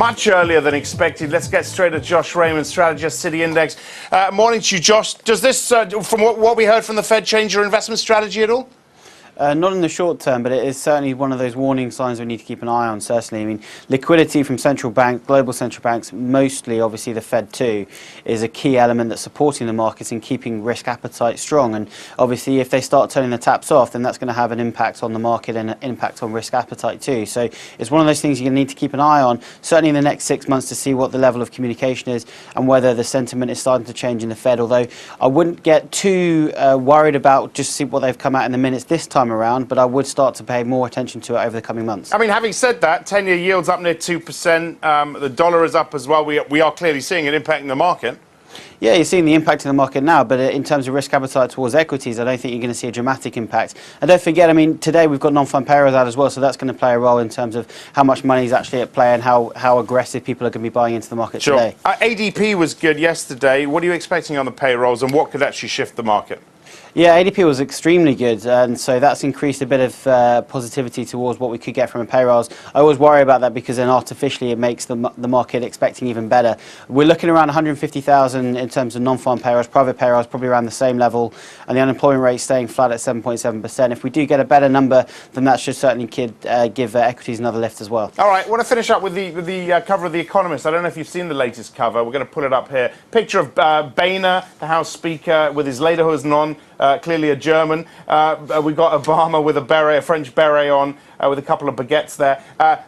much earlier than expected. Let's get straight to Josh Raymond, strategist, City Index. Morning to you, Josh. Does this, from what we heard from the Fed, change your investment strategy at all? Not in the short term, but it is certainly one of those warning signs we need to keep an eye on, certainly. I mean, liquidity from central banks, global central banks, mostly obviously the Fed too, is a key element that's supporting the markets and keeping risk appetite strong. And obviously if they start turning the taps off, then that's going to have an impact on the market and an impact on risk appetite too. So it's one of those things you're going to need to keep an eye on, certainly in the next 6 months, to see what the level of communication is and whether the sentiment is starting to change in the Fed. Although I wouldn't get too worried about just see what they've come out in the minutes this time around, but I would start to pay more attention to it over the coming months. I mean, having said that, 10-year yield's up near 2%. The dollar is up as well. We are clearly seeing an impact in the market. Yeah, you're seeing the impact in the market now, but in terms of risk appetite towards equities, I don't think you're going to see a dramatic impact. And don't forget, I mean, today we've got non-fund payrolls out as well, so that's going to play a role in terms of how much money is actually at play and how aggressive people are going to be buying into the market today. ADP was good yesterday. What are you expecting on the payrolls, and what could actually shift the market? Yeah, ADP was extremely good, and so that's increased a bit of positivity towards what we could get from a payrolls. I always worry about that because then artificially it makes the market expecting even better. We're looking around 150,000 in terms of non-farm payrolls, private payrolls probably around the same level, and the unemployment rate staying flat at 7.7%. If we do get a better number, then that should certainly give equities another lift as well. All right, I want to finish up with the cover of The Economist. I don't know if you've seen the latest cover. We're going to pull it up here. Picture of Boehner, the House Speaker, with his lederhosen on. Clearly a German. We've got Obama with a beret, a French beret on, with a couple of baguettes there.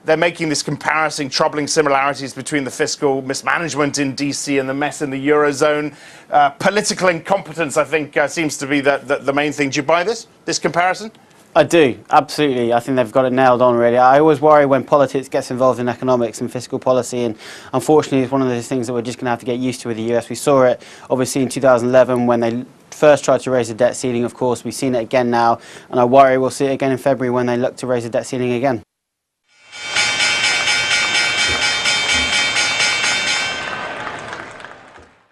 They're making this comparison, troubling similarities between the fiscal mismanagement in DC and the mess in the Eurozone. Political incompetence, I think, seems to be the main thing. Do you buy this comparison? I do, absolutely. I think they've got it nailed on, really. I always worry when politics gets involved in economics and fiscal policy, and unfortunately it's one of those things that we're just going to have to get used to with the US. We saw it, obviously, in 2011 when they first tried to raise the debt ceiling, of course. We've seen it again now, and I worry we'll see it again in February when they look to raise the debt ceiling again.